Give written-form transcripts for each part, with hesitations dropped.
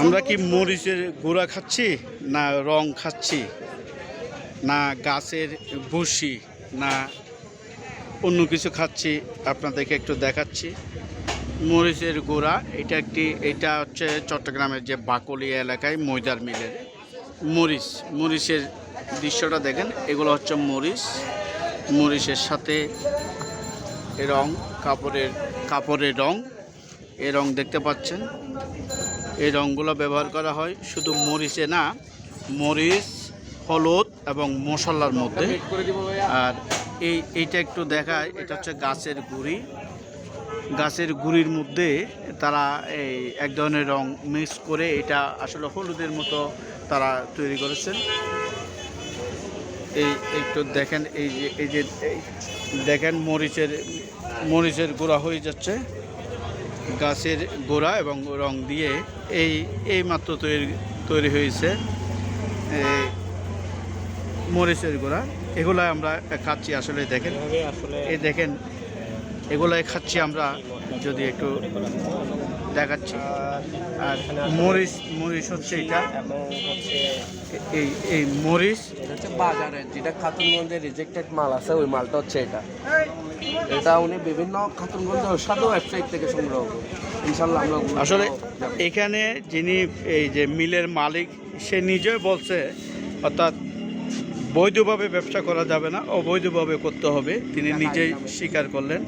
আমরা কি মরিচের গুঁড়া খাচ্ছি, না রং খাচ্ছি, না গাছের ভুসি, না অন্য কিছু খাচ্ছি? আপনাদেরকে একটু দেখাচ্ছি মরিচের গুঁড়া। এটা হচ্ছে চট্টগ্রামের যে বাকলিয়া এলাকায় ময়দার মিলের মরিচের দৃশ্যটা দেখেন। এগুলো হচ্ছে মরিচের সাথে রং, কাপড়ের রং, এই রং দেখতে পাচ্ছেন। এই রঙগুলো ব্যবহার করা হয় শুধু মরিচে না, মরিচ, হলুদ এবং মশলার মধ্যে। আর এইটা একটু দেখায়, এটা হচ্ছে গাছের গুঁড়ির মধ্যে তারা এই এক ধরনের রং মিক্স করে এটা আসলে হলুদের মতো তারা তৈরি করেছেন। এই একটু দেখেন, এই যে দেখেন মরিচের গুঁড়া হয়ে যাচ্ছে। গাছের গোড়া এবং রং দিয়ে এই মাত্র তৈরি হয়েছে মরিচের গোড়া। এগুলো আমরা খাচ্ছি। আসলে দেখেন, দেখেন এগুলাই খাচ্ছি আমরা। যদি একটু দেখাচ্ছি। আর মরিচ হচ্ছে এটা, এই মরিচ হচ্ছে বাজারের যেটা খাতুনগঞ্জের রিজেক্টেড মাল আছে, ওই মালটা হচ্ছে এটা উনি বিভিন্ন খাতুনগঞ্জের সাথে ওয়েবসাইট থেকে সংগ্রহ করে। ইনশাল্লাহ আমরা আসলে এখানে যিনি এই যে মিলের মালিক, সে নিজেই বলছে, অর্থাৎ বৈধভাবে ব্যবসা করা যাবে না, অবৈধভাবে করতে হবে। তিনি নিজেই স্বীকার করলেন।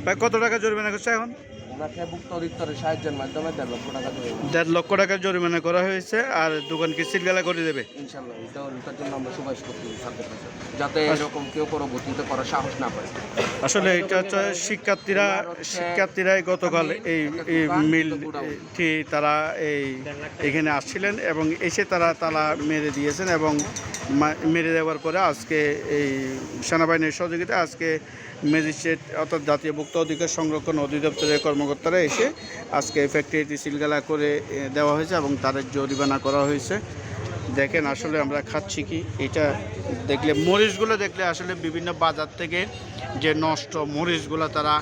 ভাই, কত টাকা জরিমানা করছে এখন? ভুক্ত অধিদপ্তরের সাহায্যের মাধ্যমে 1.5 লক্ষ টাকা জরিমানা। 1.5 লক্ষ টাকা জরিমানা করা হয়েছে। আর দোকানকে সিলগালা করে দেবে ইনশাল্লাহ। এটার জন্য আমরা সুপারিশ করতেছি সরকারের কাছে, যাতে এরকম কেউ পরবর্তীতে করার সাহস না পায়। আসলে এটা হচ্ছে শিক্ষার্থীরাই গতকাল এই মিলটি তারা এখানে আসছিলেন এবং এসে তারা তালা মেরে দিয়েছেন। এবং মেরে দেওয়ার পরে আজকে এই সেনাবাহিনীর সহযোগিতায় আজকে ম্যাজিস্ট্রেট অর্থাৎ জাতীয় ভোক্তা অধিকার সংরক্ষণ অধিদপ্তরের কর্মকর্তারা এসে আজকে ফ্যাক্টরিটি সিলগালা করে দেওয়া হয়েছে এবং তাদের জরিমানা করা হয়েছে। দেখেন আসলে আমরা খাচ্ছি কি, এটা দেখলে মরিচগুলো দেখলে আসলে বিভিন্ন বাজার থেকে যে নষ্ট মরিচগুলো তারা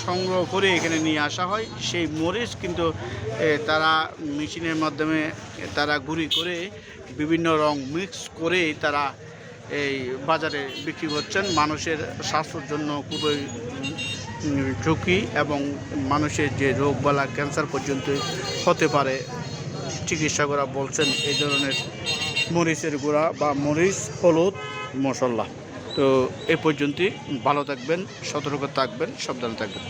সংগ্রহ করে এখানে নিয়ে আসা হয়, সেই মরিচ কিন্তু তারা মেশিনের মাধ্যমে তারা গুঁড়ি করে বিভিন্ন রং মিক্স করে তারা এই বাজারে বিক্রি করছেন। মানুষের স্বাস্থ্যের জন্য খুবই ঝুঁকি এবং মানুষের যে রোগবালা ক্যান্সার পর্যন্ত হতে পারে। চিকিৎসকরা বলছেন এই ধরনের মরিচের গুঁড়া বা মরিচ, হলুদ, মশলা। তো এ পর্যন্তই। ভালো থাকবেন, সতর্ক থাকবেন, সাবধানে থাকবেন।